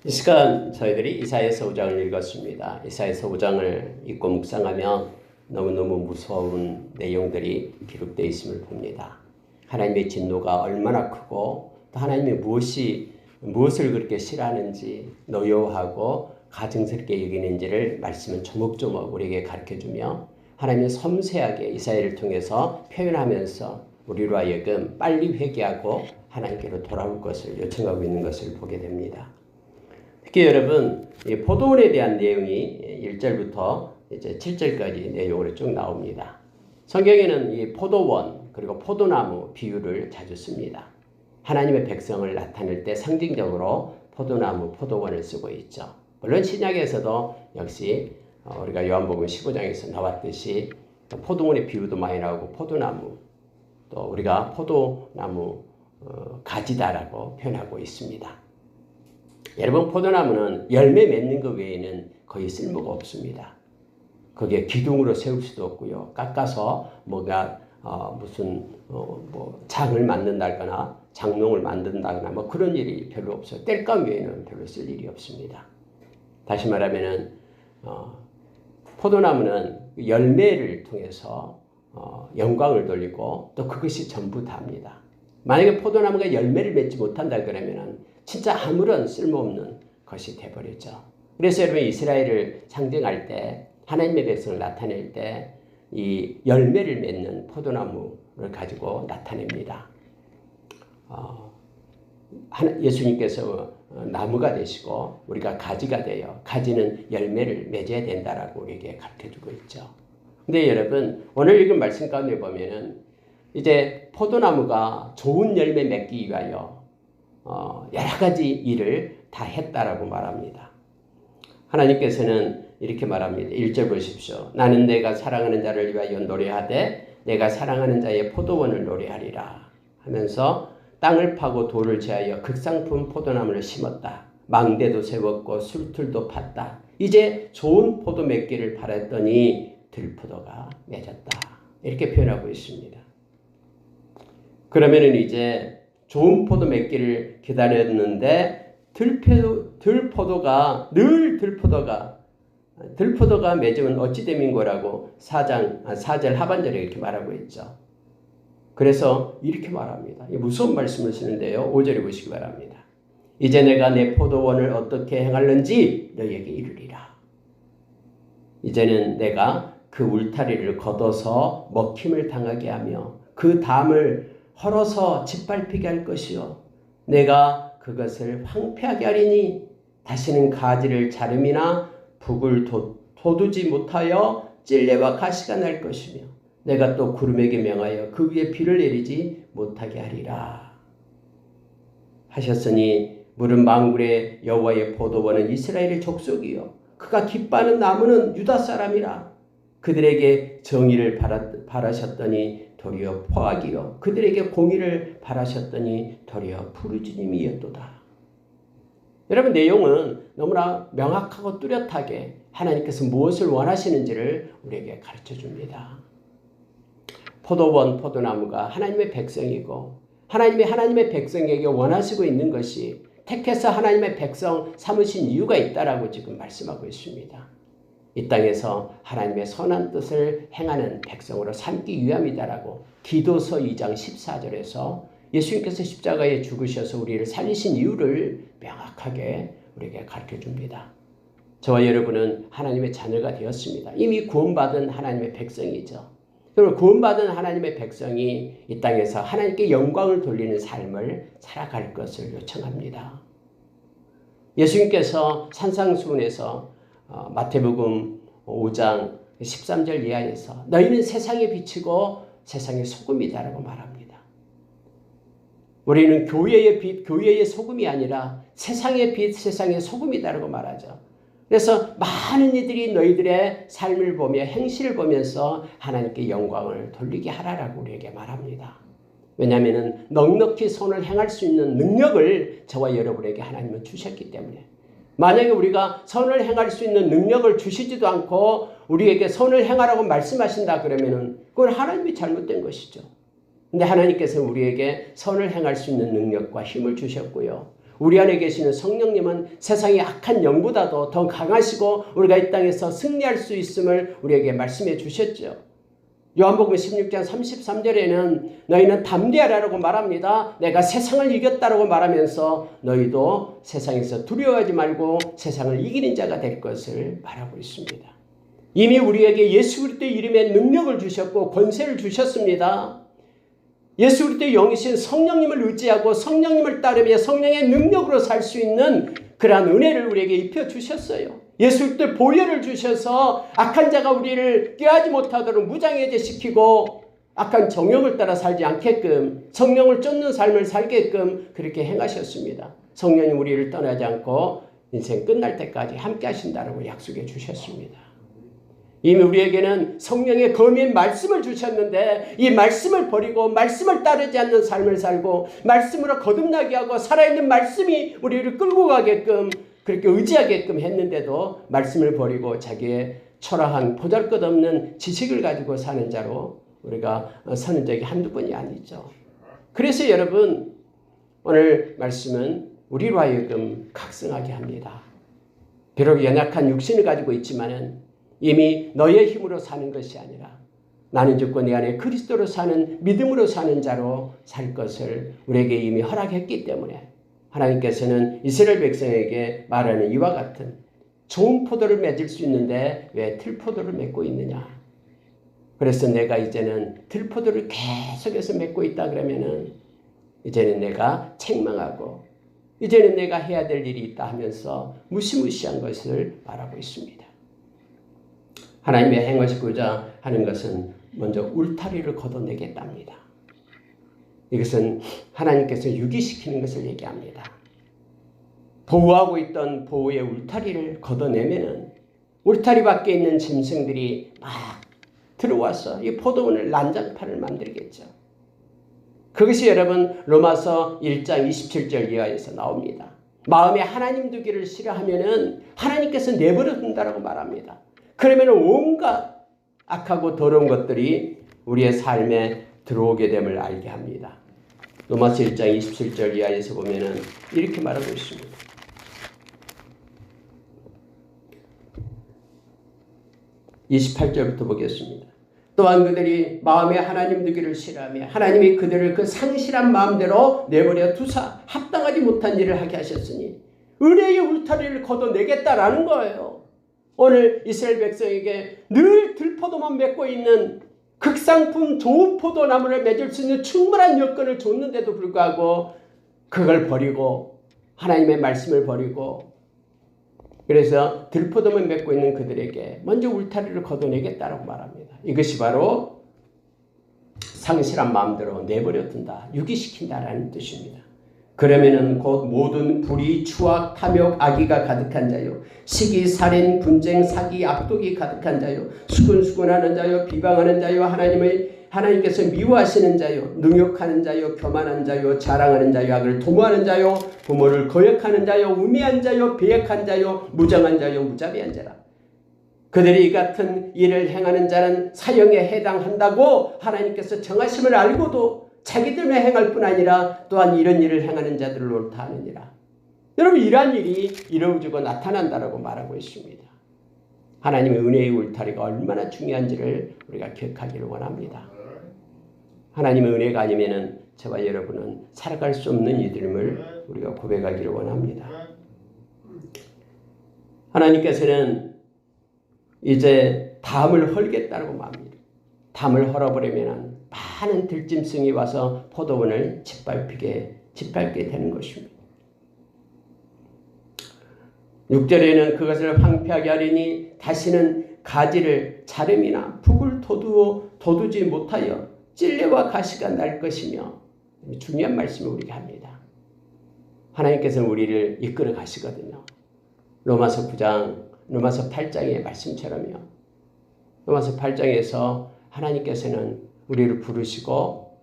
이 시간 저희들이 이사야서 5장을 읽었습니다. 이사야서 5장을 읽고 묵상하면 너무너무 무서운 내용들이 기록되어 있음을 봅니다. 하나님의 진노가 얼마나 크고 또 하나님이 무엇을 그렇게 싫어하는지 노여워하고 가증스럽게 여기는지를 말씀은 조목조목 우리에게 가르쳐주며 하나님은 섬세하게 이사야를 통해서 표현하면서 우리로 하여금 빨리 회개하고 하나님께로 돌아올 것을 요청하고 있는 것을 보게 됩니다. 특히 여러분, 이 포도원에 대한 내용이 1절부터 이제 7절까지 내용으로 쭉 나옵니다. 성경에는 이 포도원 그리고 포도나무 비유를 자주 씁니다. 하나님의 백성을 나타낼 때 상징적으로 포도나무, 포도원을 쓰고 있죠. 물론 신약에서도 역시 우리가 요한복음 15장에서 나왔듯이 포도원의 비유도 많이 나오고 포도나무, 또 우리가 포도나무 가지다라고 표현하고 있습니다. 여러분, 포도나무는 열매 맺는 것 외에는 거의 쓸모가 없습니다. 거기에 기둥으로 세울 수도 없고요. 깎아서 뭐가 장을 만든다거나 장롱을 만든다거나 뭐 그런 일이 별로 없어요. 땔감 외에는 별로 쓸 일이 없습니다. 다시 말하면은 포도나무는 열매를 통해서 영광을 돌리고 또 그것이 전부 다입니다. 만약에 포도나무가 열매를 맺지 못한다 그러면은 진짜 아무런 쓸모없는 것이 되어버리죠. 그래서 여러분, 이스라엘을 상징할 때 하나님의 백성을 나타낼 때 이 열매를 맺는 포도나무를 가지고 나타냅니다. 예수님께서 나무가 되시고 우리가 가지가 되어 가지는 열매를 맺어야 된다라고 우리에게 가르쳐주고 있죠. 근데 여러분, 오늘 읽은 말씀 가운데 보면은 이제 포도나무가 좋은 열매 맺기 위하여 여러 가지 일을 다 했다라고 말합니다. 하나님께서는 이렇게 말합니다. 1절 보십시오. 나는 내가 사랑하는 자를 위하여 노래하되 내가 사랑하는 자의 포도원을 노래하리라 하면서 땅을 파고 돌을 제하여 극상품 포도나무를 심었다. 망대도 세웠고 술틀도 팠다. 이제 좋은 포도 맺기를 바랐더니 들포도가 맺었다. 이렇게 표현하고 있습니다. 그러면은 이제 좋은 포도 맺기를 기다렸는데 들포도가 맺으면 어찌 됨인 거라고 4절 하반절에 이렇게 말하고 있죠. 그래서 이렇게 말합니다. 무서운 말씀을 쓰는데요. 5절에 보시기 바랍니다. 이제 내가 내 포도원을 어떻게 행할는지 너희에게 이르리라. 이제는 내가 그 울타리를 걷어서 먹힘을 당하게 하며 그 담을 헐어서 짓밟히게 할 것이요. 내가 그것을 황폐하게 하리니 다시는 가지를 자름이나 북을 돋우지 못하여 찔레와 가시가 날 것이며 내가 또 구름에게 명하여 그 위에 비를 내리지 못하게 하리라 하셨으니 물은 망굴의 여호와의 포도원은 이스라엘의 족속이요 그가 기뻐하는 나무는 유다 사람이라. 그들에게 정의를 바라셨더니 도리어 포악이요 그들에게 공의를 바라셨더니 도리어 부르짖음이었도다. 여러분, 내용은 너무나 명확하고 뚜렷하게 하나님께서 무엇을 원하시는지를 우리에게 가르쳐줍니다. 포도원, 포도나무가 하나님의 백성이고 하나님의 백성에게 원하시고 있는 것이 택해서 하나님의 백성 삼으신 이유가 있다라고 지금 말씀하고 있습니다. 이 땅에서 하나님의 선한 뜻을 행하는 백성으로 삼기 위함이다라고 기도서 2장 14절에서 예수님께서 십자가에 죽으셔서 우리를 살리신 이유를 명확하게 우리에게 가르쳐줍니다. 저와 여러분은 하나님의 자녀가 되었습니다. 이미 구원받은 하나님의 백성이죠. 그리고 구원받은 하나님의 백성이 이 땅에서 하나님께 영광을 돌리는 삶을 살아갈 것을 요청합니다. 예수님께서 산상수훈에서 마태복음 5장 13절 이하에서 너희는 세상의 빛이고 세상의 소금이다라고 말합니다. 우리는 교회의 빛, 교회의 소금이 아니라 세상의 빛, 세상의 소금이다라고 말하죠. 그래서 많은 이들이 너희들의 삶을 보며 행실을 보면서 하나님께 영광을 돌리게 하라라고 우리에게 말합니다. 왜냐하면 넉넉히 선을 행할 수 있는 능력을 저와 여러분에게 하나님은 주셨기 때문에 만약에 우리가 선을 행할 수 있는 능력을 주시지도 않고 우리에게 선을 행하라고 말씀하신다 그러면은 그건 하나님이 잘못된 것이죠. 근데 하나님께서 우리에게 선을 행할 수 있는 능력과 힘을 주셨고요. 우리 안에 계시는 성령님은 세상의 악한 영보다도 더 강하시고 우리가 이 땅에서 승리할 수 있음을 우리에게 말씀해 주셨죠. 요한복음 16장 33절에는 너희는 담대하라고 말합니다. 내가 세상을 이겼다라고 말하면서 너희도 세상에서 두려워하지 말고 세상을 이기는 자가 될 것을 말하고 있습니다. 이미 우리에게 예수 그리스도의 이름에 능력을 주셨고 권세를 주셨습니다. 예수 그리스도의 영이신 성령님을 의지하고 성령님을 따르며 성령의 능력으로 살 수 있는 그러한 은혜를 우리에게 입혀 주셨어요. 예수 그리스도의 보혈을 주셔서 악한 자가 우리를 꾀하지 못하도록 무장해제시키고 악한 정욕을 따라 살지 않게끔 성령을 쫓는 삶을 살게끔 그렇게 행하셨습니다. 성령님 우리를 떠나지 않고 인생 끝날 때까지 함께 하신다라고 약속해 주셨습니다. 이미 우리에게는 성령의 검인 말씀을 주셨는데 이 말씀을 버리고 말씀을 따르지 않는 삶을 살고 말씀으로 거듭나게 하고 살아있는 말씀이 우리를 끌고 가게끔 그렇게 의지하게끔 했는데도 말씀을 버리고 자기의 초라한 보잘것없는 지식을 가지고 사는 자로 우리가 서는 적이 한두 번이 아니죠. 그래서 여러분 오늘 말씀은 우리로 하여금 각성하게 합니다. 비록 연약한 육신을 가지고 있지만은 이미 너의 힘으로 사는 것이 아니라 나는 죽고 내 안에 그리스도로 사는 믿음으로 사는 자로 살 것을 우리에게 이미 허락했기 때문에 하나님께서는 이스라엘 백성에게 말하는 이와 같은 좋은 포도를 맺을 수 있는데 왜 들포도를 맺고 있느냐. 그래서 내가 이제는 들포도를 계속해서 맺고 있다 그러면은 이제는 내가 책망하고 이제는 내가 해야 될 일이 있다 하면서 무시무시한 것을 말하고 있습니다. 하나님의 행하시고자 하는 것은 먼저 울타리를 걷어내겠답니다. 이것은 하나님께서 유기시키는 것을 얘기합니다. 보호하고 있던 보호의 울타리를 걷어내면은 울타리 밖에 있는 짐승들이 막 들어와서 이 포도원을 난장판을 만들겠죠. 그것이 여러분 로마서 1장 27절 이하에서 나옵니다. 마음에 하나님 두기를 싫어하면은 하나님께서 내버려 둔다라고 말합니다. 그러면 온갖 악하고 더러운 것들이 우리의 삶에 들어오게 됨을 알게 합니다. 로마서 1장 27절 이하에서 보면은 이렇게 말하고 있습니다. 28절부터 보겠습니다. 또한 그들이 마음에 하나님 두기를 싫어하며 하나님이 그들을 그 상실한 마음대로 내버려 두사 합당하지 못한 일을 하게 하셨으니 은혜의 울타리를 걷어내겠다라는 거예요. 오늘 이스라엘 백성에게 늘 들포도만 맺고 있는 극상품 좋은 포도나무를 맺을 수 있는 충분한 여건을 줬는데도 불구하고 그걸 버리고 하나님의 말씀을 버리고 그래서 들포도만 맺고 있는 그들에게 먼저 울타리를 걷어내겠다라고 말합니다. 이것이 바로 상실한 마음대로 내버려 둔다, 유기시킨다라는 뜻입니다. 그러면은 곧 모든 불의, 추악, 탐욕, 악의가 가득한 자요, 시기, 살인, 분쟁, 사기, 악독이 가득한 자요, 수근수근하는 자요, 비방하는 자요, 하나님께서 미워하시는 자요, 능욕하는 자요, 교만한 자요, 자랑하는 자요, 악을 도모하는 자요, 부모를 거역하는 자요, 우매한 자요, 배역한 자요, 무정한 자요, 무자비한 자라. 그들이 이 같은 일을 행하는 자는 사형에 해당한다고 하나님께서 정하심을 알고도 자기들만 행할 뿐 아니라 또한 이런 일을 행하는 자들을 옳다 하느니라. 여러분 이러한 일이 이루어지고 나타난다라고 말하고 있습니다. 하나님의 은혜의 울타리가 얼마나 중요한지를 우리가 기억하기를 원합니다. 하나님의 은혜가 아니면은 저와 여러분은 살아갈 수 없는 이들임을 우리가 고백하기를 원합니다. 하나님께서는 이제 담을 헐겠다고 말합니다. 담을 헐어버리면 많은 들짐승이 와서 포도원을 짓밟게 되는 것입니다. 6절에는 그것을 황폐하게 하리니 다시는 가지를 자름이나 북을 돋우지 못하여 찔레와 가시가 날 것이며 중요한 말씀을 우리에게 합니다. 하나님께서는 우리를 이끌어 가시거든요. 로마서 8장의 말씀처럼요. 로마서 8장에서 하나님께서는 우리를 부르시고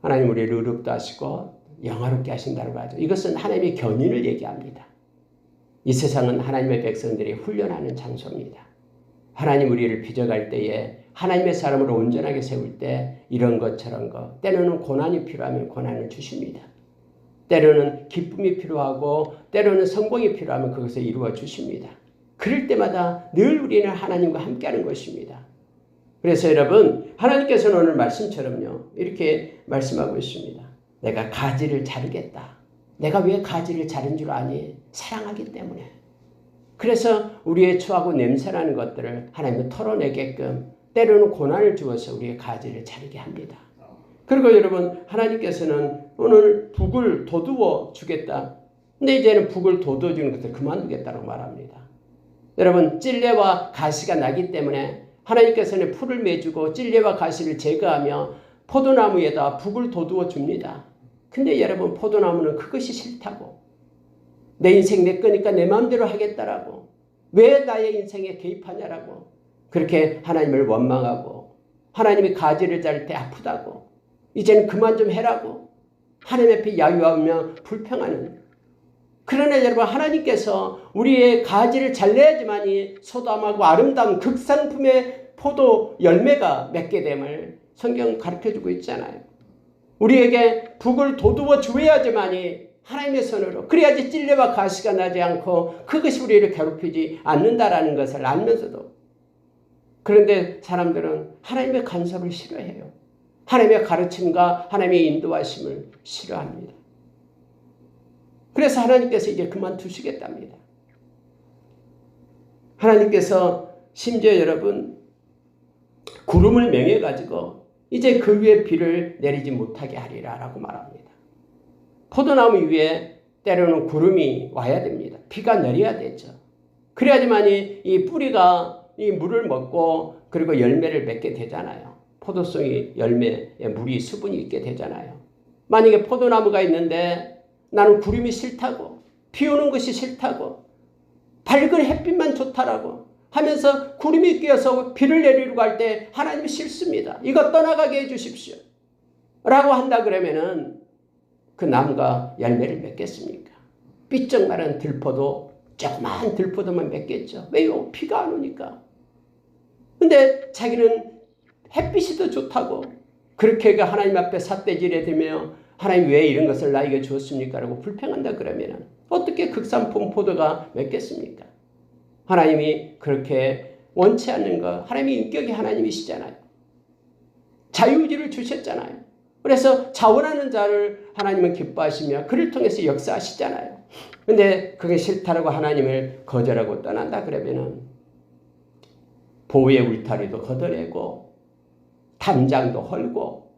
하나님 우리를 의롭다 하시고 영화롭게 하신다고 하죠. 이것은 하나님의 견인을 얘기합니다. 이 세상은 하나님의 백성들이 훈련하는 장소입니다. 하나님 우리를 빚어갈 때에 하나님의 사람으로 온전하게 세울 때 이런 것 저런 것 때로는 고난이 필요하면 고난을 주십니다. 때로는 기쁨이 필요하고 때로는 성공이 필요하면 그것을 이루어 주십니다. 그럴 때마다 늘 우리는 하나님과 함께하는 것입니다. 그래서 여러분, 하나님께서는 오늘 말씀처럼요, 이렇게 말씀하고 있습니다. 내가 가지를 자르겠다. 내가 왜 가지를 자른 줄 아니? 사랑하기 때문에. 그래서 우리의 추하고 냄새나는 것들을 하나님은 털어내게끔 때로는 고난을 주어서 우리의 가지를 자르게 합니다. 그리고 여러분, 하나님께서는 오늘 북을 돋우어 주겠다. 근데 이제는 북을 돋우어 주는 것을 그만두겠다고 말합니다. 여러분, 찔레와 가시가 나기 때문에 하나님께서는 풀을 매주고 찔레와 가시를 제거하며 포도나무에다 북을 돋우어 줍니다. 근데 여러분, 포도나무는 그것이 싫다고. 내 인생 내 거니까 내 마음대로 하겠다라고. 왜 나의 인생에 개입하냐라고. 그렇게 하나님을 원망하고 하나님이 가지를 자를 때 아프다고. 이제는 그만 좀 해라고. 하나님 앞에 야유하며 불평하는. 그러나 여러분, 하나님께서 우리의 가지를 잘라야지만이 소담하고 아름다운 극상품의 포도 열매가 맺게 됨을 성경 가르쳐주고 있잖아요. 우리에게 북을 돋우어 주어야지만이 하나님의 손으로, 그래야지 찔레와 가시가 나지 않고 그것이 우리를 괴롭히지 않는다라는 것을 알면서도, 그런데 사람들은 하나님의 간섭을 싫어해요. 하나님의 가르침과 하나님의 인도하심을 싫어합니다. 그래서 하나님께서 이제 그만두시겠답니다. 하나님께서 심지어 여러분, 구름을 명해가지고 이제 그 위에 비를 내리지 못하게 하리라 라고 말합니다. 포도나무 위에 때로는 구름이 와야 됩니다. 비가 내려야 되죠. 그래야지만이 이 뿌리가 이 물을 먹고 그리고 열매를 맺게 되잖아요. 포도송이 열매에 물이 수분이 있게 되잖아요. 만약에 포도나무가 있는데 나는 구름이 싫다고, 비 오는 것이 싫다고, 밝은 햇빛만 좋다라고 하면서 구름이 끼어서 비를 내리려고 할 때 하나님이 싫습니다. 이거 떠나가게 해주십시오 라고 한다 그러면은 그 나무가 열매를 맺겠습니까? 삐쩍 마른 들포도 조그마한 들포도만 맺겠죠. 왜요? 비가 안 오니까. 근데 자기는 햇빛이 더 좋다고 그렇게 하나님 앞에 삿대질해 대며 하나님 왜 이런 것을 나에게 주었습니까? 라고 불평한다 그러면 어떻게 극산품 포도가 맺겠습니까? 하나님이 그렇게 원치 않는 것, 하나님의 인격이 하나님이시잖아요. 자유의지를 주셨잖아요. 그래서 자원하는 자를 하나님은 기뻐하시며 그를 통해서 역사하시잖아요. 근데 그게 싫다라고 하나님을 거절하고 떠난다 그러면은 보호의 울타리도 걷어내고 담장도 헐고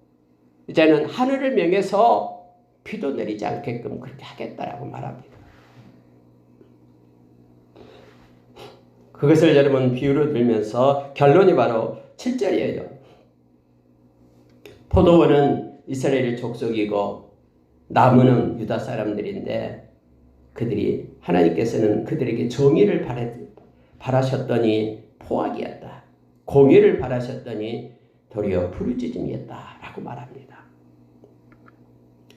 이제는 하늘을 명해서 비도 내리지 않게끔 그렇게 하겠다라고 말합니다. 그것을 여러분 비유로 들면서 결론이 바로 7절이에요. 포도원은 이스라엘 족속이고 나무는 유다 사람들인데 그들이 하나님께서는 그들에게 정의를 바라셨더니 포악이었다. 공의를 바라셨더니 도리어 부르짖음이었다라고 말합니다.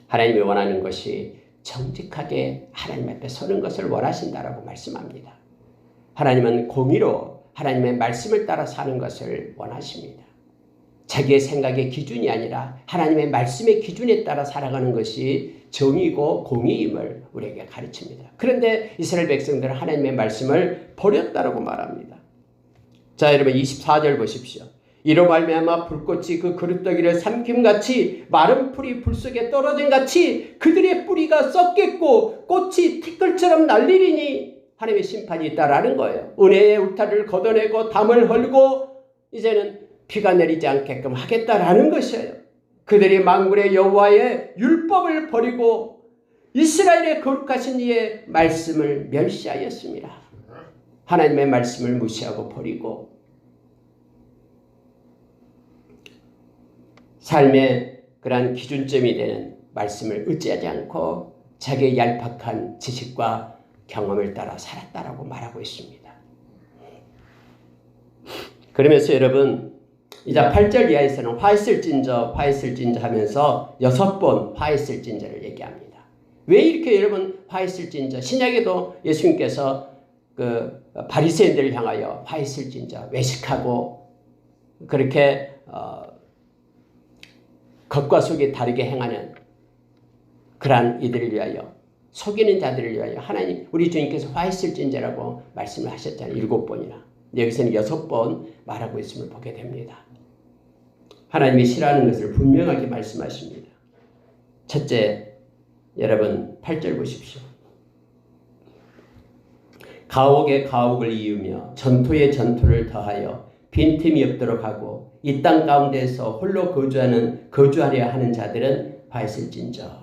하나님이 원하는 것이 정직하게 하나님 앞에 서는 것을 원하신다라고 말씀합니다. 하나님은 공의로 하나님의 말씀을 따라 사는 것을 원하십니다. 자기의 생각의 기준이 아니라 하나님의 말씀의 기준에 따라 살아가는 것이 정의고 공의임을 우리에게 가르칩니다. 그런데 이스라엘 백성들은 하나님의 말씀을 버렸다라고 말합니다. 자, 여러분 24절 보십시오. 이로 말미암아 불꽃이 그 그릇더기를 삼킴같이 마른 풀이 불 속에 떨어진 같이 그들의 뿌리가 썩겠고 꽃이 티끌처럼 날리리니 하나님의 심판이 있다라는 거예요. 은혜의 울타리를 걷어내고 담을 헐고 이제는 비가 내리지 않게끔 하겠다라는 것이에요. 그들이 만군의 여호와의 율법을 버리고 이스라엘의 거룩하신 이의 말씀을 멸시하였습니다. 하나님의 말씀을 무시하고 버리고 삶의 그러한 기준점이 되는 말씀을 의지하지 않고 자기의 얄팍한 지식과 경험을 따라 살았다라고 말하고 있습니다. 그러면서 여러분 이제 8절 이하에서는 화했을진저 하면서 6번 화했을진저를 얘기합니다. 왜 이렇게 여러분 화했을진저? 신약에도 예수님께서 그 바리새인들을 향하여 화했을진저 외식하고 그렇게 겉과 속이 다르게 행하는 그러한 이들을 위하여, 속이는 자들을 위하여 하나님 우리 주님께서 화 있을진저라고 말씀을 하셨잖아요. 7번이나. 여기서는 6번 말하고 있음을 보게 됩니다. 하나님이 싫어하는 것을 분명하게 말씀하십니다. 첫째, 여러분 8절 보십시오. 가옥에 가옥을 이으며 전토에 전토를 더하여 빈틈이 없도록 하고 이 땅 가운데서 홀로 거주하려 하는 자들은 화 있을진저.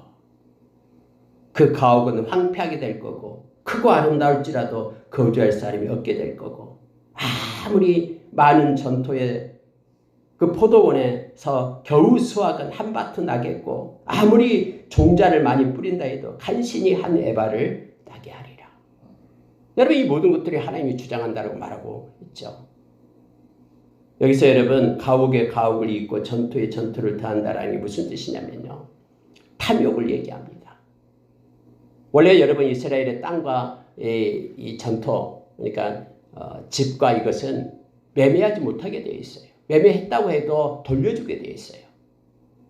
그 가옥은 황폐하게 될 거고 크고 아름다울지라도 거주할 사람이 없게 될 거고, 아무리 많은 전토에 그 포도원에서 겨우 수확은 한바트 나겠고 아무리 종자를 많이 뿌린다 해도 간신히 한 에바를 따게 하리라. 여러분, 이 모든 것들이 하나님이 주장한다고 말하고 있죠. 여기서 여러분 가옥에 가옥을 잇고 전투에 전투를 더한다라는 게 무슨 뜻이냐면요, 탐욕을 얘기합니다. 원래 여러분 이스라엘의 땅과 이 전토, 그러니까 집과 이것은 매매하지 못하게 되어 있어요. 매매했다고 해도 돌려주게 되어 있어요.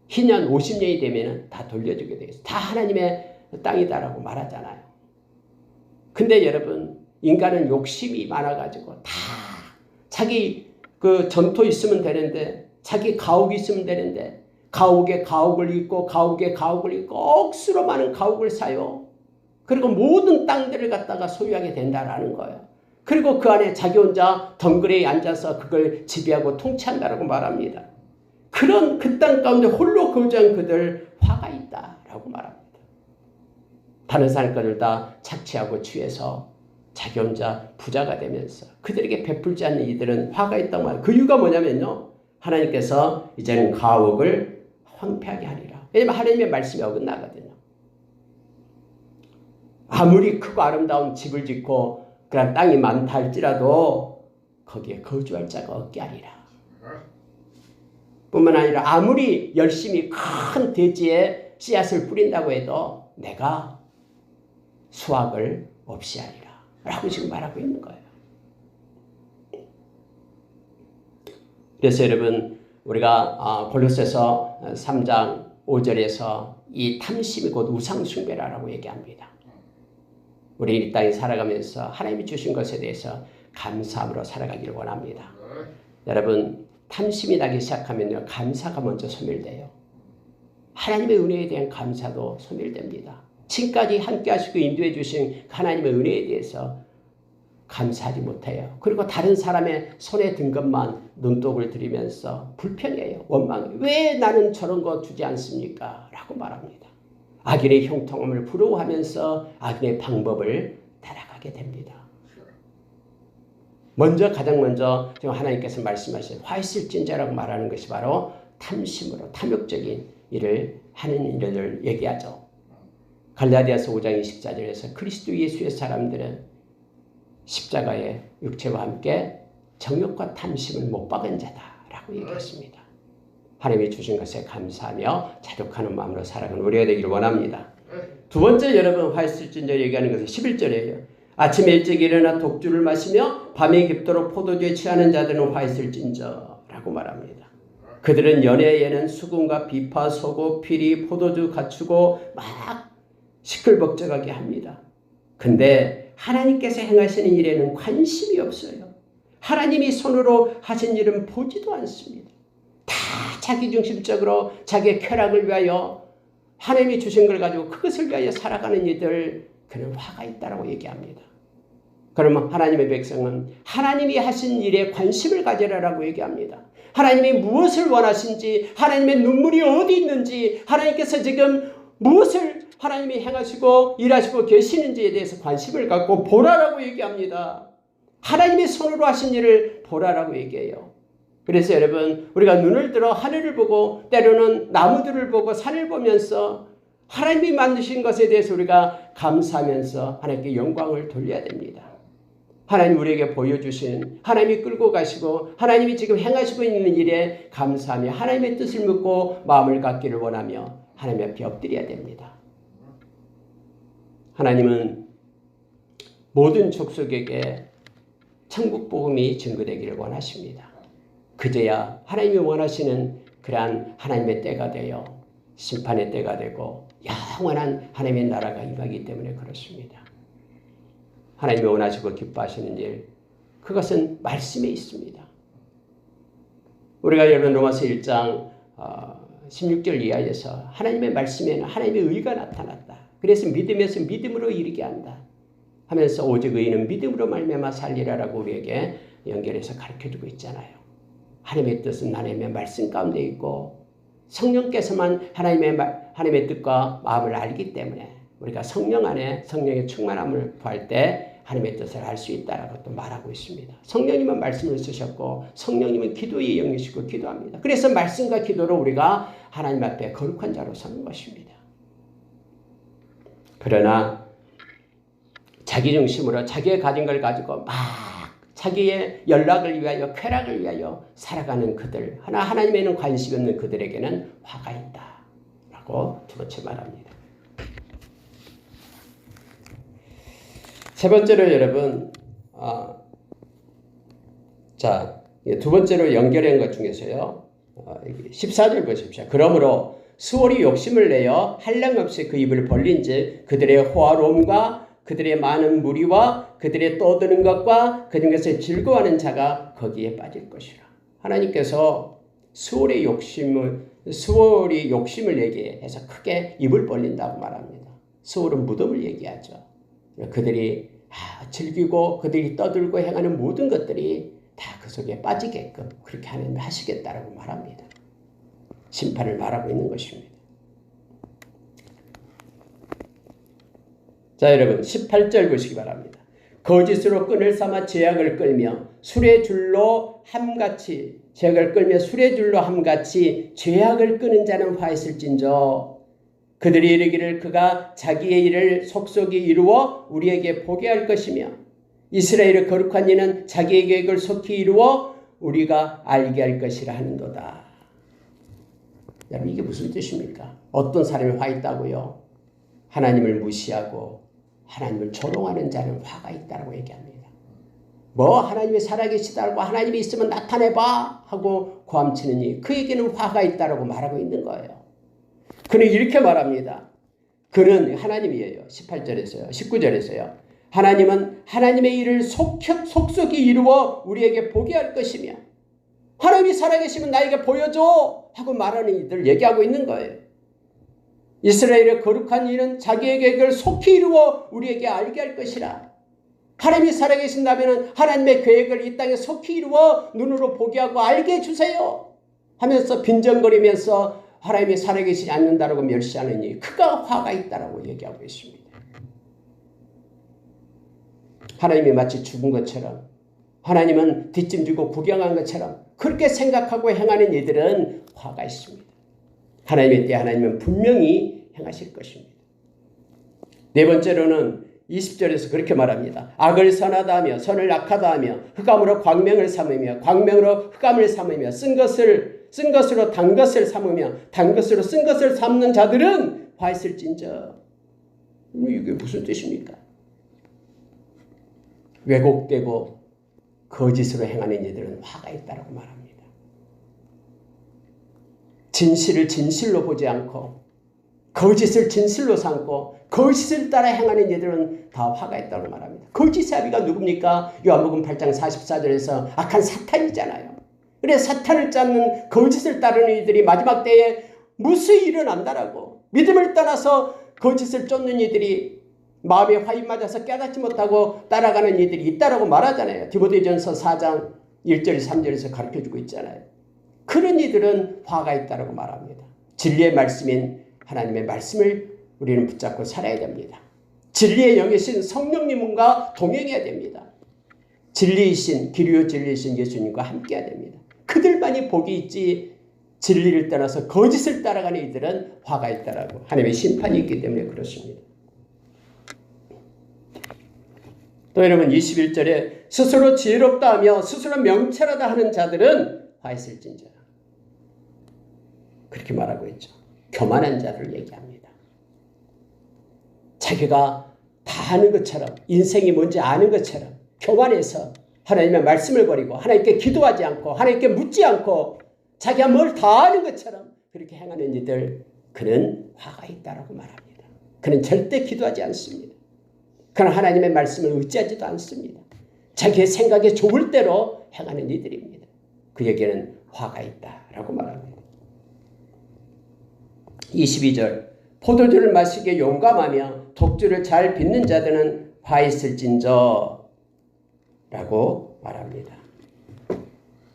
희년 50년이 되면 다 돌려주게 되어 있어요. 다 하나님의 땅이다라고 말하잖아요. 근데 여러분, 인간은 욕심이 많아가지고 다 자기 그 전토 있으면 되는데, 자기 가옥이 있으면 되는데, 가옥에 가옥을 잇고 가옥에 가옥을 잇고 억수로 많은 가옥을 사요. 그리고 모든 땅들을 갖다가 소유하게 된다라는 거예요. 그리고 그 안에 자기 혼자 덩그레이 앉아서 그걸 지배하고 통치한다라고 말합니다. 그런 그 땅 가운데 홀로 거주한 그들 화가 있다라고 말합니다. 다른 사람 것을 다 착취하고 취해서 자기 혼자 부자가 되면서 그들에게 베풀지 않는 이들은 화가 있다고 말해요. 그 이유가 뭐냐면요, 하나님께서 이제는 가옥을 황폐하게 하리라. 왜냐하면 하나님의 말씀이 어긋나거든요. 아무리 크고 아름다운 집을 짓고 그런 땅이 많다 할지라도 거기에 거주할 자가 없게 하리라. 뿐만 아니라 아무리 열심히 큰 대지에 씨앗을 뿌린다고 해도 내가 수확을 없이 하리라 라고 지금 말하고 있는 거예요. 그래서 여러분, 우리가 골로새서 3장 5절에서 이 탐심이 곧 우상숭배라고 얘기합니다. 우리 이 땅에 살아가면서 하나님이 주신 것에 대해서 감사함으로 살아가기를 원합니다. 여러분, 탐심이 나기 시작하면요, 감사가 먼저 소멸돼요. 하나님의 은혜에 대한 감사도 소멸됩니다. 지금까지 함께 하시고 인도해 주신 하나님의 은혜에 대해서 감사하지 못해요. 그리고 다른 사람의 손에 든 것만 눈독을 들이면서 불평해요. 원망해요. 왜 나는 저런 거 주지 않습니까? 라고 말합니다. 악인의 형통함을 부러워하면서 악인의 방법을 따라가게 됩니다. 가장 먼저 지금 하나님께서 말씀하신 화 있을진저라고 말하는 것이 바로 탐심으로 탐욕적인 일을 하는 일을 얘기하죠. 갈라디아서 5장 24절에서 그리스도 예수의 사람들은 십자가의 육체와 함께 정욕과 탐심을 못 박은 자다라고 얘기했습니다. 하나님이 주신 것에 감사하며 자족하는 마음으로 살아가는 우리가 되기를 원합니다. 두 번째, 여러분 화 있을진저 얘기하는 것은 11절이에요. 아침에 일찍 일어나 독주를 마시며 밤에 깊도록 포도주에 취하는 자들은 화 있을진저라고 말합니다. 그들은 연애에는 수금과 비파, 소고, 피리, 포도주 갖추고 막 시끌벅적하게 합니다. 근데 하나님께서 행하시는 일에는 관심이 없어요. 하나님이 손으로 하신 일은 보지도 않습니다. 다 자기중심적으로 자기의 쾌락을 위하여 하나님이 주신 걸 가지고 그것을 위하여 살아가는 이들, 그는 화가 있다라고 얘기합니다. 그러면 하나님의 백성은 하나님이 하신 일에 관심을 가지라라고 얘기합니다. 하나님이 무엇을 원하신지, 하나님의 눈물이 어디 있는지, 하나님께서 지금 무엇을 하나님이 행하시고 일하시고 계시는지에 대해서 관심을 갖고 보라라고 얘기합니다. 하나님의 손으로 하신 일을 보라라고 얘기해요. 그래서 여러분, 우리가 눈을 들어 하늘을 보고 때로는 나무들을 보고 산을 보면서 하나님이 만드신 것에 대해서 우리가 감사하면서 하나님께 영광을 돌려야 됩니다. 하나님 우리에게 보여주신, 하나님이 끌고 가시고 하나님이 지금 행하시고 있는 일에 감사하며 하나님의 뜻을 묻고 마음을 갖기를 원하며 하나님 앞에 엎드려야 됩니다. 하나님은 모든 족속에게 천국 복음이 증거되기를 원하십니다. 그제야 하나님이 원하시는 그러한 하나님의 때가 되어 심판의 때가 되고 영원한 하나님의 나라가 임하기 때문에 그렇습니다. 하나님이 원하시고 기뻐하시는 일, 그것은 말씀에 있습니다. 우리가 여러분 로마서 1장 16절 이하에서 하나님의 말씀에는 하나님의 의가 나타났다. 그래서 믿음에서 믿음으로 이르게 한다 하면서 오직 의인은 믿음으로 말미암아 살리라라고 우리에게 연결해서 가르쳐주고 있잖아요. 하나님의 뜻은 하나님의 말씀 가운데 있고 성령께서만 하나님의 뜻과 마음을 알기 때문에 우리가 성령 안에 성령의 충만함을 구할 때 하나님의 뜻을 알 수 있다라고 또 말하고 있습니다. 성령님은 말씀을 쓰셨고 성령님은 기도의 영이시고 기도합니다. 그래서 말씀과 기도로 우리가 하나님 앞에 거룩한 자로 서는 것입니다. 그러나 자기 중심으로 자기의 가진 걸 가지고 막 자기의 연락을 위하여 쾌락을 위하여 살아가는 그들, 하나님에는 관심이 없는 그들에게는 화가 있다라고 두 번째 말합니다. 세 번째로 여러분, 두 번째로 연결한 것 중에서요, 14절 보십시오. 그러므로 수월이 욕심을 내어 한량없이 그 입을 벌린즉 그들의 호화로움과 그들의 많은 무리와 그들의 떠드는 것과 그 중에서 즐거워하는 자가 거기에 빠질 것이라. 하나님께서 수월이 욕심을 내게 해서 크게 입을 벌린다고 말합니다. 수월은 무덤을 얘기하죠. 그들이 즐기고 그들이 떠들고 행하는 모든 것들이 다 그 속에 빠지게끔 그렇게 하나님이 하시겠다라고 말합니다. 심판을 말하고 있는 것입니다. 자, 여러분 18절 보시기 바랍니다. 거짓으로 끈을 삼아 죄악을 끌며 술의 줄로 함같이 죄악을 끄는 자는 화했을진저 그들이 이르기를 그가 자기의 일을 속속이 이루어 우리에게 보게 할 것이며 이스라엘의 거룩한 이는 자기의 계획을 속히 이루어 우리가 알게 할 것이라 하는도다. 여러분 이게 무슨 뜻입니까? 어떤 사람이 화 있다고요? 하나님을 무시하고 하나님을 조롱하는 자는 화가 있다고 얘기합니다. 하나님이 살아계시다고 하나님이 있으면 나타내봐 하고 고함치느니 그에게는 화가 있다고 말하고 있는 거예요. 그는 이렇게 말합니다. 그는 하나님이에요. 18절에서요. 19절에서요. 하나님은 하나님의 일을 속속이 이루어 우리에게 보게 할 것이며 하나님이 살아계시면 나에게 보여줘 하고 말하는 이들 얘기하고 있는 거예요. 이스라엘의 거룩한 일은 자기의 계획을 속히 이루어 우리에게 알게 할 것이라. 하나님이 살아계신다면 하나님의 계획을 이 땅에 속히 이루어 눈으로 보게 하고 알게 해주세요 하면서 빈정거리면서 하나님이 살아계시지 않는다라고 멸시하느니 그가 화가 있다라고 얘기하고 있습니다. 하나님이 마치 죽은 것처럼 하나님은 뒷짐지고 구경한 것처럼 그렇게 생각하고 행하는 이들은 화가 있습니다. 하나님의 때에 하나님은 분명히 행하실 것입니다. 네 번째로는 20절에서 그렇게 말합니다. 악을 선하다 하며 선을 악하다 하며 흑암으로 광명을 삼으며 광명으로 흑암을 삼으며 쓴 것으로 단 것을 삼으며 단 것으로 쓴 것을 삼는 자들은 화있을진저. 이게 무슨 뜻입니까? 왜곡되고 거짓으로 행하는 이들은 화가 있다고 말합니다. 진실을 진실로 보지 않고 거짓을 진실로 삼고 거짓을 따라 행하는 이들은 다 화가 있다고 말합니다. 거짓의 아비가 누굽니까? 요한복음 8장 44절에서 악한 사탄이잖아요. 그래서 사탄을 쫓는 거짓을 따르는 이들이 마지막 때에 무수히 일어난다라고. 믿음을 떠나서 거짓을 쫓는 이들이 마음에 화이 맞아서 깨닫지 못하고 따라가는 이들이 있다라고 말하잖아요. 디모데전서 4장 1절 3절에서 가르쳐주고 있잖아요. 그런 이들은 화가 있다라고 말합니다. 진리의 말씀인 하나님의 말씀을 우리는 붙잡고 살아야 됩니다. 진리의 영이신 성령님과 동행해야 됩니다. 진리이신 길이요 진리이신 예수님과 함께해야 됩니다. 그들만이 복이 있지 진리를 떠나서 거짓을 따라가는 이들은 화가 있다라고 하나님의 심판이 있기 때문에 그렇습니다. 또 여러분 21절에 스스로 지혜롭다 하며 스스로 명철하다 하는 자들은 화있을진저. 그렇게 말하고 있죠. 교만한 자를 얘기합니다. 자기가 다 아는 것처럼 인생이 뭔지 아는 것처럼 교만해서 하나님의 말씀을 버리고 하나님께 기도하지 않고 하나님께 묻지 않고 자기가 뭘 다 아는 것처럼 그렇게 행하는 이들 그는 화가 있다라고 말합니다. 그는 절대 기도하지 않습니다. 그는 하나님의 말씀을 의지하지도 않습니다. 자기의 생각에 좋을 대로 행하는 이들입니다. 그에게는 화가 있다라고 말합니다. 22절 포도주를 마시기에 용감하며 독주를 잘 빚는 자들은 화 있을진저 라고 말합니다.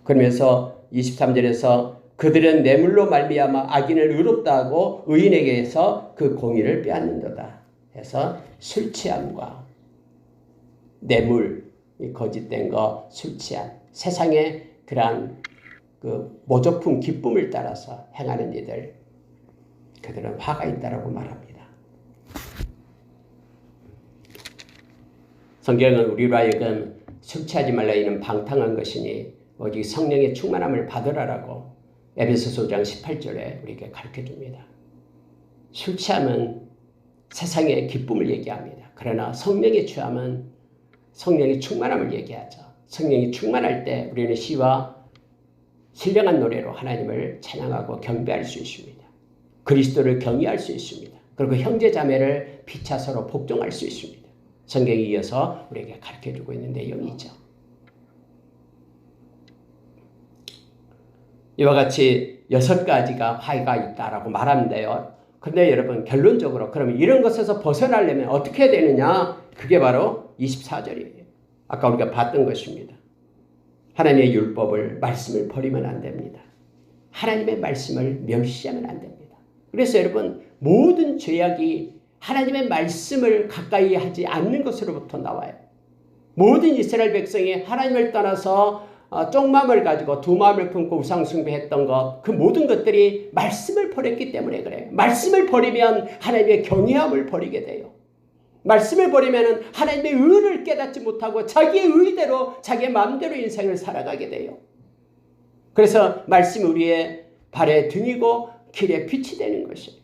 그러면서 23절에서 그들은 뇌물로 말미암아 악인을 의롭다 하고 의인에게서 그 공의를 빼앗는도다 해서 술 취함과 뇌물, 거짓된 거, 술 취함, 세상의 그러한 그 모조품 기쁨을 따라서 행하는 이들, 그들은 화가 있다라고 말합니다. 성경은 우리로 하여금 술 취하지 말라 이는 방탕한 것이니 오직 성령의 충만함을 받으라라고 에베소서 5장 18절에 우리에게 가르쳐줍니다. 술 취함은 세상의 기쁨을 얘기합니다. 그러나 성령의 취함은 성령의 충만함을 얘기하죠. 성령이 충만할 때 우리는 시와 신령한 노래로 하나님을 찬양하고 경배할 수 있습니다. 그리스도를 경외할 수 있습니다. 그리고 형제 자매를 피차 서로 복종할 수 있습니다. 성경에 이어서 우리에게 가르쳐주고 있는 내용이죠. 이와 같이 6가지가 화가 있다라고 말하는데요. 근데 여러분 결론적으로 그러면 이런 것에서 벗어나려면 어떻게 해야 되느냐? 그게 바로 24절이에요. 아까 우리가 봤던 것입니다. 하나님의 율법을 말씀을 버리면 안 됩니다. 하나님의 말씀을 멸시하면 안 됩니다. 그래서 여러분 모든 죄악이 하나님의 말씀을 가까이 하지 않는 것으로부터 나와요. 모든 이스라엘 백성이 하나님을 떠나서 쪽마음을 가지고 두 마음을 품고 우상 숭배했던 것, 그 모든 것들이 말씀을 버렸기 때문에 그래요. 말씀을 버리면 하나님의 경외함을 버리게 돼요. 말씀을 버리면 하나님의 의를 깨닫지 못하고 자기의 의대로 자기의 마음대로 인생을 살아가게 돼요. 그래서 말씀이 우리의 발의 등이고 길의 빛이 되는 것이에요.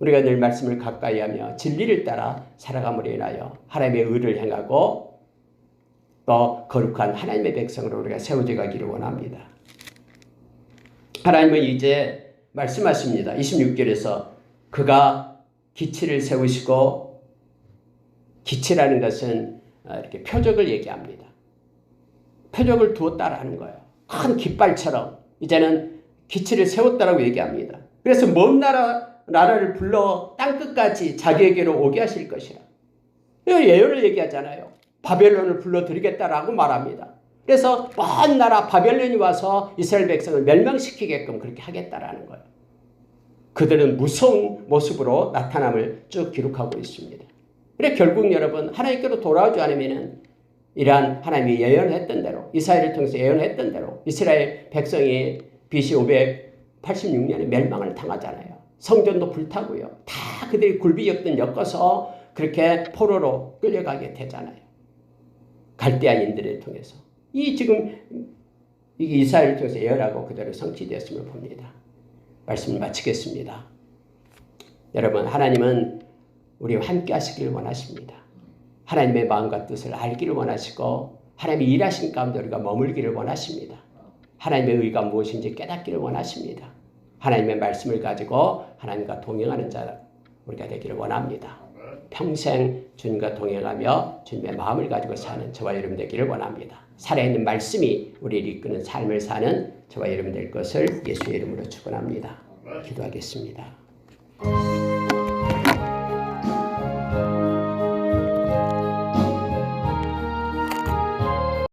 우리가 늘 말씀을 가까이 하며 진리를 따라 살아감으로 인하여 하나님의 의를 행하고 또 거룩한 하나님의 백성으로 우리가 세워져 가기를 원합니다. 하나님은 이제 말씀하십니다. 26절에서 그가 기치를 세우시고, 기치라는 것은 이렇게 표적을 얘기합니다. 표적을 두었다라는 거예요. 큰 깃발처럼 이제는 기치를 세웠다라고 얘기합니다. 그래서 먼 나라를 불러 땅끝까지 자기에게로 오게 하실 것이라. 예언을 얘기하잖아요. 바벨론을 불러드리겠다라고 말합니다. 그래서 먼 나라 바벨론이 와서 이스라엘 백성을 멸망시키게끔 그렇게 하겠다라는 거예요. 그들은 무서운 모습으로 나타남을 쭉 기록하고 있습니다. 그래 결국 여러분 하나님께로 돌아오지 않으면 이러한 하나님이 예언했던 대로, 이사야를 통해서 예언했던 대로 이스라엘 백성이 BC 586년에 멸망을 당하잖아요. 성전도 불타고요. 다 그들이 굴비역든 엮어서 그렇게 포로로 끌려가게 되잖아요. 갈대아인들을 통해서. 지금 이사야를 통해서 예언하고 그대로 성취되었음을 봅니다. 말씀을 마치겠습니다. 여러분 하나님은 우리와 함께 하시기를 원하십니다. 하나님의 마음과 뜻을 알기를 원하시고 하나님의 일하신 가운데 우리가 머물기를 원하십니다. 하나님의 의가 무엇인지 깨닫기를 원하십니다. 하나님의 말씀을 가지고 하나님과 동행하는 자 우리가 되기를 원합니다. 평생 주님과 동행하며 주님의 마음을 가지고 사는 저와 여러분 되기를 원합니다. 살아있는 말씀이 우리를 이끄는 삶을 사는 저와 여러분 될 것을 예수의 이름으로 축원합니다. 기도하겠습니다.